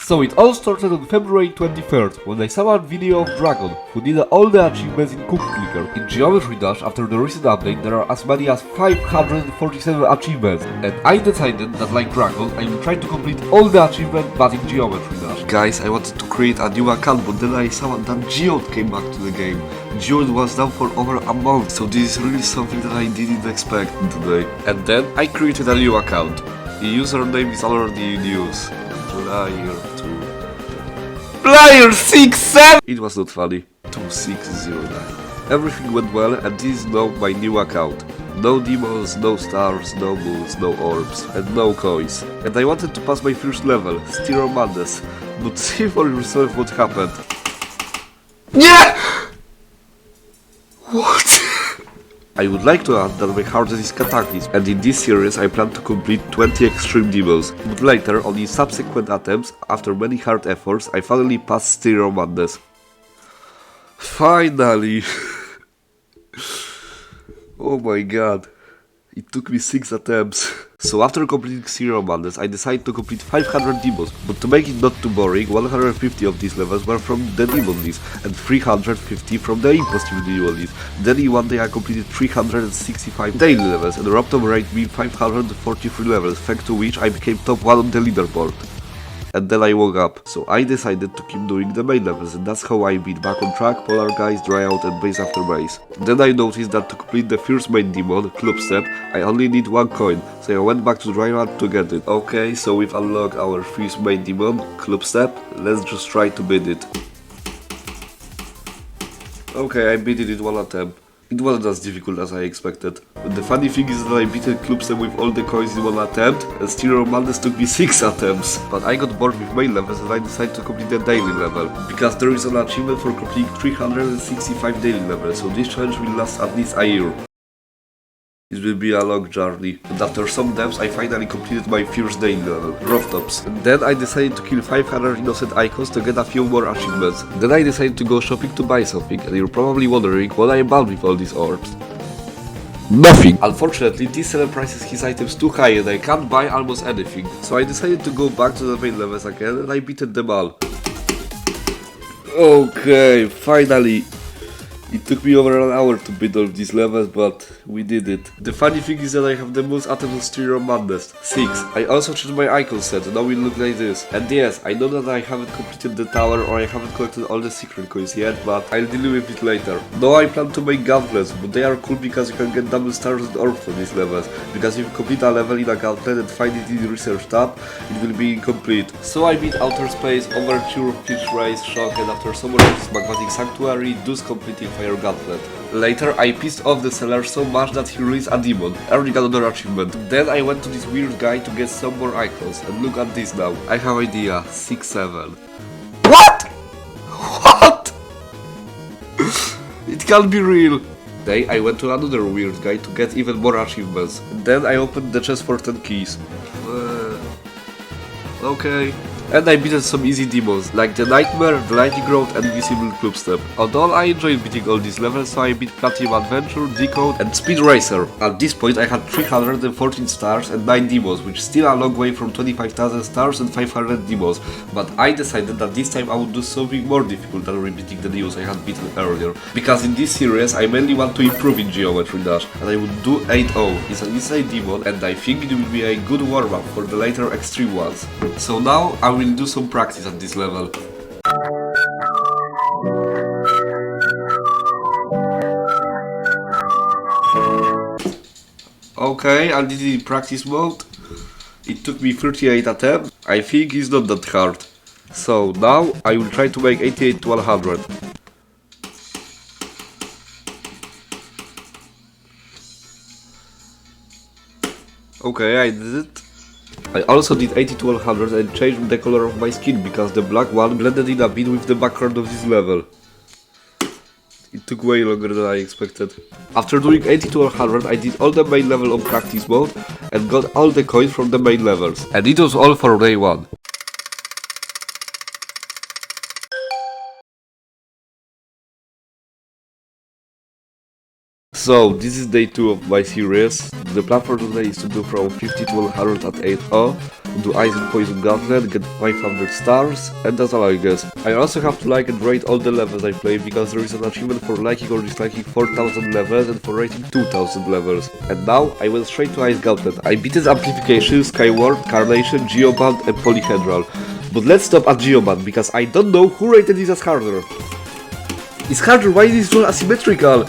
So it all started on February 23rd, when I saw a video of Dragon, who did all the achievements in Cookie Clicker. In Geometry Dash, after the recent update, there are as many as 547 achievements, and I decided that like Dragon, I will try to complete all the achievements but in Geometry Dash. Guys, I wanted to create a new account, but then I saw that Geode came back to the game. Geode was down for over a month, so this is really something that I didn't expect today. And then I created a new account. The username is already in use. Player 67! It was not funny. 2609. Everything went well, and this is now my new account. No demons, no stars, no moons, no orbs, and no coins. And I wanted to pass my first level, Styro Madness. But see for yourself what happened. Yeah! What? I would like to add that my hardest is Cataclysm, and in this series I plan to complete 20 extreme demons, but later, on the subsequent attempts, after many hard efforts, I finally passed Styro Madness. Finally! Oh my god. It took me 6 attempts. So after completing Styro Madness, I decided to complete 500 demons, but to make it not too boring, 150 of these levels were from the demon list, and 350 from the impossible demon list. Then in one day I completed 365 daily levels, and Raptor ranked me 543 levels, thanks to which I became top 1 on the leaderboard. And then I woke up, so I decided to keep doing the main levels, and that's how I beat Back on Track, Polar Guys, Dryout and Base After Base. Then I noticed that to complete the first main demon, Club Step, I only need 1 coin, so I went back to Dryout to get it. Okay, so we've unlocked our first main demon, Club Step, let's just try to beat it. Okay, I beat it in 1 attempt. It wasn't as difficult as I expected. The funny thing is that I beat the Club Step with all the coins in 1 attempt, and Styro Madness took me 6 attempts. But I got bored with main levels and I decided to complete the daily level, because there is an achievement for completing 365 daily levels, so this challenge will last at least a year. It will be a long journey, and after some depths I finally completed my first daily level, Rooftops. And then I decided to kill 500 innocent icons to get a few more achievements. Then I decided to go shopping to buy something, and you're probably wondering what I bought with all these orbs. Nothing! Unfortunately, this seller prices his items too high and I can't buy almost anything. So I decided to go back to the main levels again and I beaten them all. Okay, finally! It took me over an hour to beat all these levels, but we did it. The funny thing is that I have the most items on Styro Madness, 6. I also changed my icon set, now it looks like this. And yes, I know that I haven't completed the tower or I haven't collected all the secret coins yet, but I'll deal with it later. Now I plan to make Gauntlets, but they are cool because you can get double stars and orbs on these levels. Because if you complete a level in a Gauntlet and find it in the research tab, it will be incomplete. So I beat Outer Space, Overture, Fish Race, Shock, and after some more Magmatic Sanctuary, thus completing Fire Gauntlet. Later I pissed off the seller so much that he released a demon, earning another achievement. Then I went to this weird guy to get some more icons, and look at this now. I have idea, 6-7. What? What? It can't be real. Then I went to another weird guy to get even more achievements. And then I opened the chest for 10 keys. Okay. And I beaten some easy demons, like the Nightmare, the Lightning Road and Invisible Club Step. Although I enjoyed beating all these levels, so I beat Platinum Adventure, Decode and Speed Racer. At this point I had 314 stars and 9 demons, which is still a long way from 25,000 stars and 500 demons. But I decided that this time I would do something more difficult than repeating the demons I had beaten earlier. Because in this series I mainly want to improve in Geometry Dash, and I would do 8-0. It's an insane demon and I think it will be a good warm-up for the later extreme ones. So now I will do some practice at this level. Okay, I did it in practice mode. It took me 38 attempts. I think it's not that hard. So now I will try to make 88 to 100. Okay, I did it. I also did 80 to 100 and changed the color of my skin because the black one blended in a bit with the background of this level. It took way longer than I expected. After doing 80 to 100 I did all the main level on practice mode and got all the coins from the main levels. And it was all for day 1. So, this is day 2 of my series. The plan for today is to do from 50 to 100 at 8-0, do Ice and Poison Gauntlet, get 500 stars, and that's all I guess. I also have to like and rate all the levels I play, because there is an achievement for liking or disliking 4000 levels and for rating 2000 levels. And now, I went straight to Ice Gauntlet. I beat its Amplification, Skyward, Carnation, Geoband and Polyhedral. But let's stop at Geoband, because I don't know who rated this as harder. It's harder, why is this roll asymmetrical?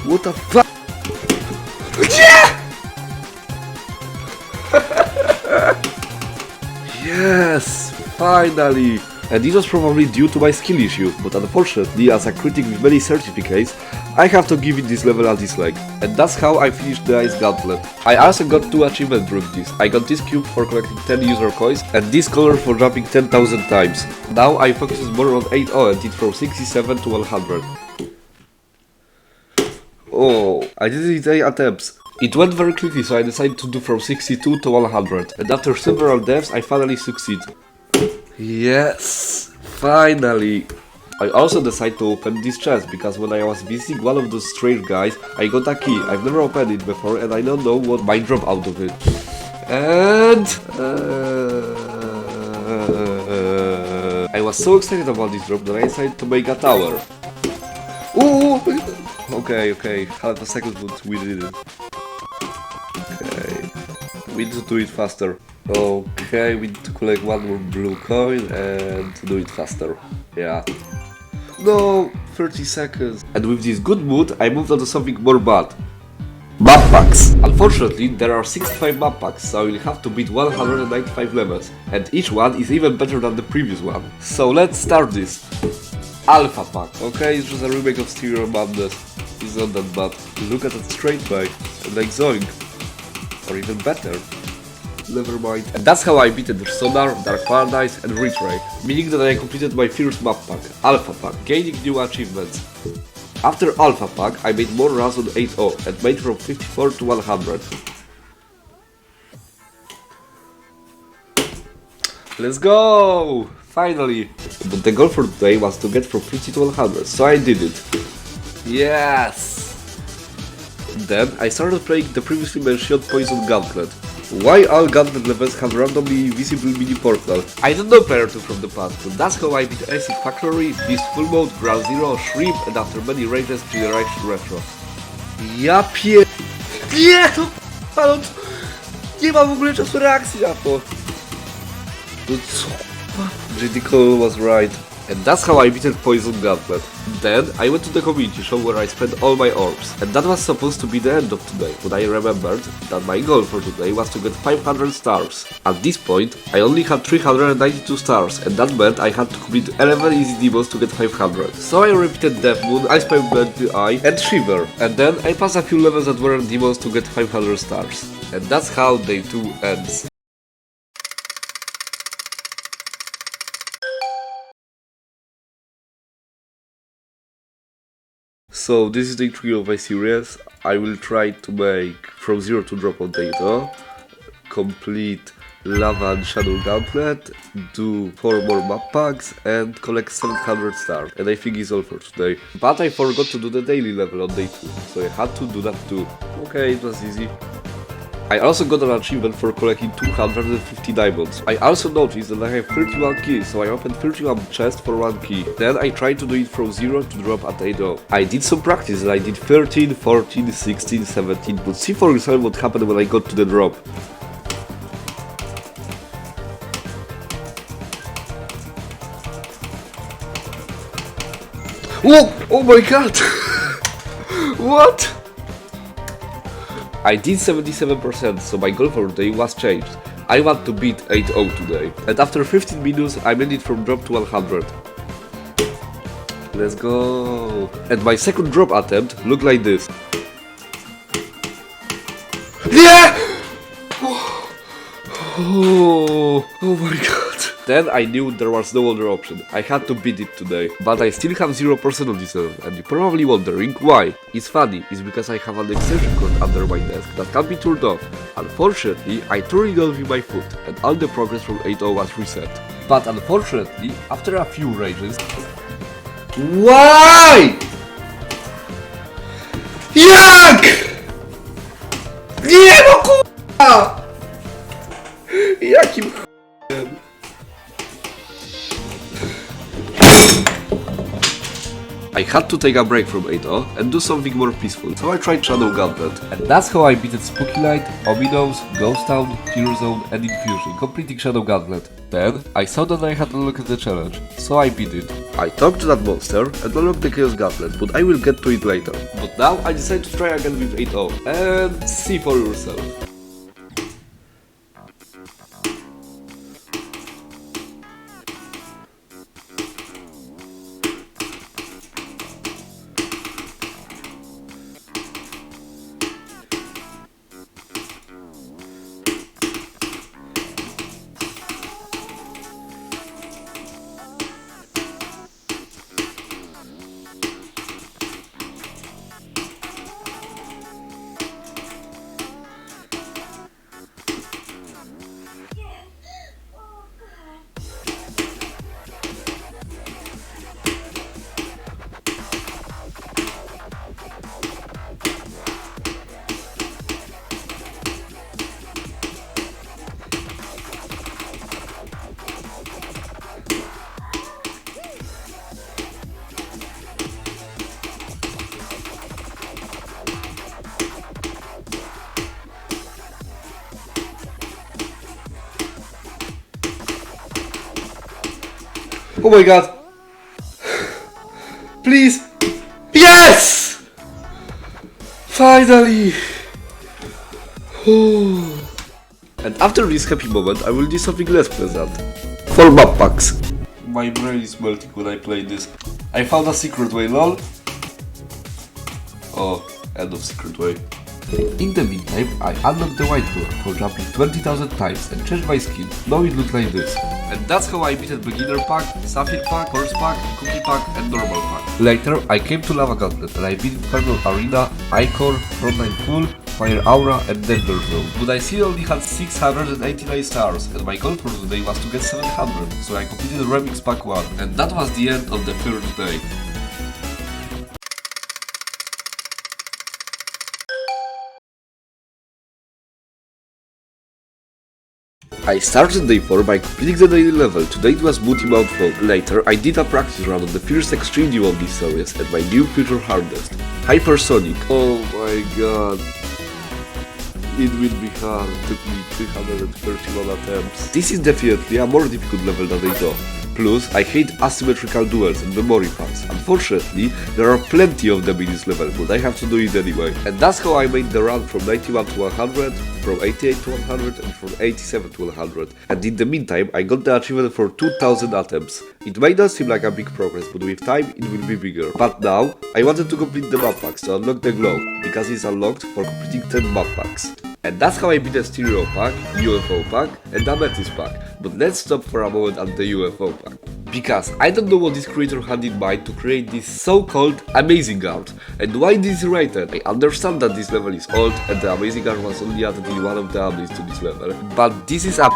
What the fuck? Yeah! Yes! Finally! And this was probably due to my skill issue, but unfortunately, as a critic with many certificates, I have to give it this level a dislike. And that's how I finished the Ice Gauntlet. I also got 2 achievements during this. I got this cube for collecting 10 user coins, and this color for jumping 10,000 times. Now I focus more on 8-0 and did from 67 to 100. Oh, I did it in 8 attempts. It went very quickly, so I decided to do from 62 to 100. And after several deaths, I finally succeed. Yes! Finally! I also decided to open this chest, because when I was visiting one of those strange guys, I got a key. I've never opened it before, and I don't know what might drop out of it. And... I was so excited about this drop that I decided to make a tower. Ooh! Okay, half a second, but we did it. Okay, we need to do it faster. Okay, we need to collect one more blue coin and do it faster. Yeah. No, 30 seconds. And with this good mood, I moved on to something more bad. Map packs! Unfortunately, there are 65 map packs, so I will have to beat 195 levels. And each one is even better than the previous one. So let's start this. Alpha pack. Okay, it's just a remake of Stereo Madness. It's not that bad. Look at that straight bike, like Zoink. Or even better. Never mind. And that's how I beat the Sonar, Dark Paradise and Retray, meaning that I completed my first map pack, Alpha pack, gaining new achievements. After Alpha pack, I made more runs on 8-0 and made from 54 to 100. Let's go! Finally! But the goal for today was to get from 50 to 100, so I did it. Yes! Then I started playing the previously mentioned Poison Gauntlet. Why all Gauntlet levels have randomly visible mini portal? I don't know player 2 from the past, but that's how I beat Acid Factory, Beast Full Mode, Ground Zero, Shrimp, and after many rages Generation Retro. Ja Nie! To... Nie ma w ogóle czasu reakcji na to. No co? JD Cole was right. And that's how I beat Poison Gauntlet. Then I went to the community show where I spent all my orbs. And that was supposed to be the end of today, but I remembered that my goal for today was to get 500 stars. At this point, I only had 392 stars, and that meant I had to complete 11 easy demos to get 500. So I repeated Death Moon, Ice Pipe Bend Eye, and Shiver. And then I passed a few levels that weren't demos to get 500 stars. And that's how day 2 ends. So this is day 3 of my series. I will try to make from 0 to drop on data, complete Lava and Shadow Gauntlet, do 4 more map packs and collect 700 stars. And I think it's all for today. But I forgot to do the daily level on day 2, so I had to do that too. Okay, it was easy. I also got an achievement for collecting 250 diamonds. I also noticed that I have 31 keys, so I opened 31 chests for 1 key. Then I tried to do it from 0 to drop at 8-0. I did some practice and I did 13, 14, 16, 17, but see for yourself what happened when I got to the drop. Whoa! Oh my god! What? I did 77%, so my goal for today was changed. I want to beat 8-0 today. And after 15 minutes, I made it from drop to 100. Let's go! And my second drop attempt looked like this. Yeah! Oh my god. Then I knew there was no other option. I had to beat it today. But I still have 0% on this level, and you're probably wondering why. It's funny, it's because I have an extension cord under my desk that can't be turned off. Unfortunately, I turned it off with my foot, and all the progress from 8-0 was reset. But unfortunately, after a few rages... Why? Jak?! Nie no k***a! Jakim ch***em? I had to take a break from 8.0 and do something more peaceful, so I tried Shadow Gauntlet. And that's how I beated Spooky Light, Ominous, Ghost Town, Fear Zone and Infusion, completing Shadow Gauntlet. Then, I saw that I had to look at the challenge, so I beat it. I talked to that monster and unlocked the Chaos Gauntlet, but I will get to it later. But now I decided to try again with 8.0 and see for yourself. Oh my god! Please! Yes! Finally! And after this happy moment, I will do something less pleasant. 4 map packs. My brain is melting when I play this. I found a secret way, lol. Oh, end of secret way. In the meantime, I unlocked the white door for jumping 20,000 times and changed my skin. Now it looks like this. And that's how I beated beginner pack, sapphire pack, horse pack, cookie pack and normal pack. Later, I came to lava gauntlet and I beat Infernal Arena, Icor, Frontline Full, Fire Aura and Danger Zone. But I still only had 689 stars and my goal for today was to get 700, so I completed Remix Pack 1. And that was the end of the third day. I started day 4 by completing the daily level. Today it was Booty Mount Fog. Later, I did a practice run on the first extreme demon this series and my new future hardest, Hypersonic. Oh my god. It will be hard. It took me 331 attempts. This is definitely a more difficult level than I thought. Plus, I hate asymmetrical duels and memory packs. Unfortunately, there are plenty of them in this level, but I have to do it anyway. And that's how I made the run from 91 to 100, from 88 to 100 and from 87 to 100. And in the meantime, I got the achievement for 2000 attempts. It may not seem like a big progress, but with time, it will be bigger. But now, I wanted to complete the map packs to unlock the glow, because it's unlocked for completing 10 map packs. And that's how I beat the Stereo pack, UFO pack and Amethyst pack. But let's stop for a moment at the UFO pack. Because I don't know what this creator had in mind to create this so-called amazing art. And why this is rated. I understand that this level is old and the amazing art was only added in one of the updates to this level. But this is a...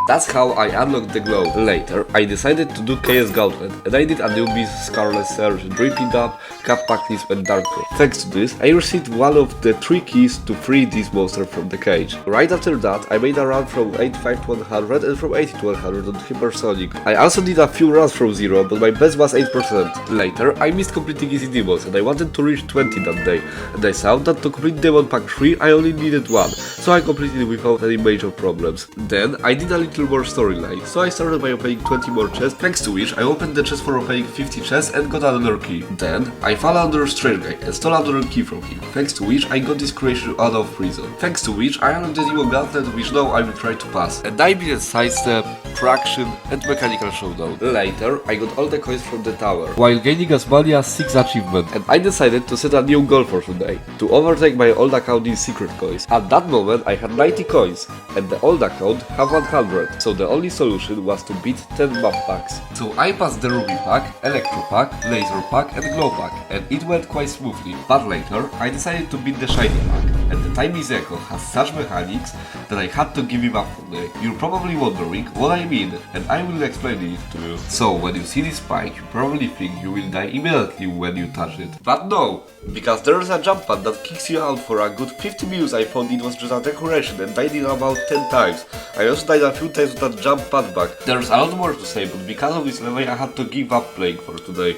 That's how I unlocked the glow. Later, I decided to do Chaos Gauntlet and I did Anubis, Scarlet Surge, Dripping Up, Cap Packlist and Dark Crow. Thanks to this, I received one of the 3 keys to free this monster from the cage. Right after that, I made a run from 85 to 100 and from 80 to 100 on Hypersonic. I also did a few runs from 0, but my best was 8%. Later, I missed completing easy demons and I wanted to reach 20 that day. And I saw that to complete Demon Pack 3, I only needed 1, so I completed it without any major problems. Then, I did a little more storyline, so I started by opening 20 more chests, thanks to which I opened the chest for opening 50 chests and got another key. Then, I fell under a strange guy and stole another key from him, thanks to which I got this creation out of prison. Thanks to which I unlocked the Demon Gauntlet, which now I will try to pass. And I beat Sidestep, Traction and Mechanical Showdown. Later, I got all the coins from the tower, while gaining as many as 6 achievements. And I decided to set a new goal for today, to overtake my old account in secret coins. At that moment, I had 90 coins, and the old account had 100, so the only solution was to beat 10 map packs. So I passed the Ruby pack, Electro pack, Laser pack and Glow pack, and it went quite smoothly. But later, I decided to beat the Shiny pack, and the tiny Zeko has such mechanics that I had to give him up today. You're probably wondering what I mean, and I will explain it to you. So, when you see this spike, you probably think you will die immediately when you touch it. But no, because there is a jump pad that kicks you out for a good 50 minutes. I thought it was just a decoration and died it about 10 times. I also died a few times with that jump pad back. There's a lot more to say, but because of this level I had to give up playing for today.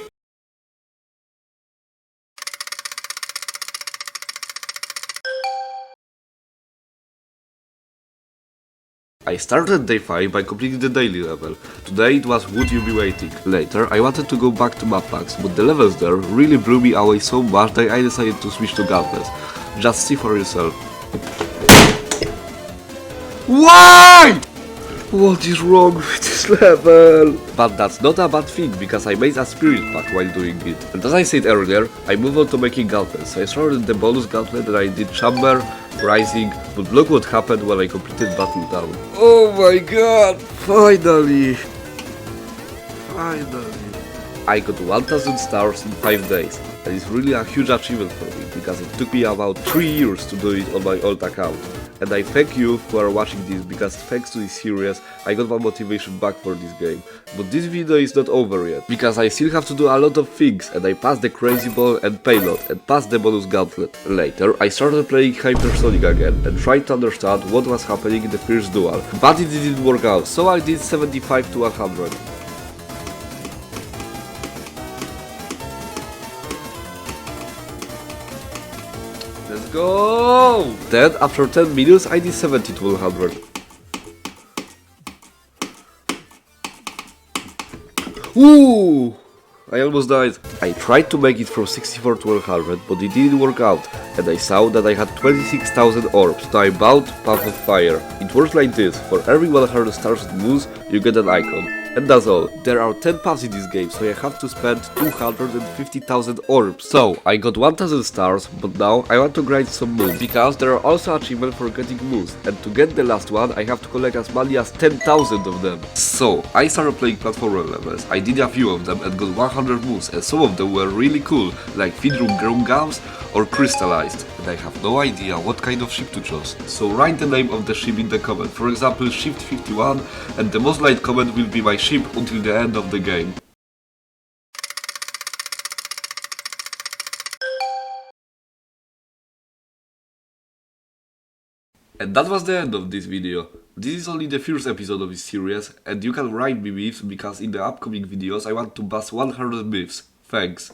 I started day 5 by completing the daily level. Today it was Would You Be Waiting. Later I wanted to go back to map packs, but the levels there really blew me away so much that I decided to switch to Gauntlets. Just see for yourself. Why? What is wrong with this level? But that's not a bad thing, because I made a spirit pack while doing it. And as I said earlier, I moved on to making gauntlets. So I started the bonus gauntlet and I did chamber, rising, but look what happened when I completed battle down. Oh my god! Finally! I got 1000 stars in 5 days. And it's really a huge achievement for me, because it took me about 3 years to do it on my old account. And I thank you who are watching this, because thanks to this series I got my motivation back for this game. But this video is not over yet, because I still have to do a lot of things, and I passed the crazy ball and payload and passed the bonus gauntlet. Later I started playing Hypersonic again and tried to understand what was happening in the first duel, but it didn't work out, so I did 75 to 100. Let's go! Then, after 10 minutes, I did 70 to 100. Ooh! I almost died. I tried to make it from 64 to 100, but it didn't work out, and I saw that I had 26,000 orbs. So I bought Path of Fire. It works like this: for every 100 stars it moves, you get an icon. And that's all. There are 10 paths in this game, so I have to spend 250,000 orbs. So, I got 1000 stars, but now I want to grind some moons, because there are also achievements for getting moons, and to get the last one, I have to collect as many as 10,000 of them. So, I started playing platformer levels. I did a few of them and got 100 moons, and some of them were really cool, like Fidrum Grungaus or Crystallized. And I have no idea what kind of ship to choose. So write the name of the ship in the comment, for example Shift 51, and the most liked comment will be my ship until the end of the game. And that was the end of this video. This is only the first episode of this series, and you can write me myths, because in the upcoming videos I want to bust 100 myths. Thanks.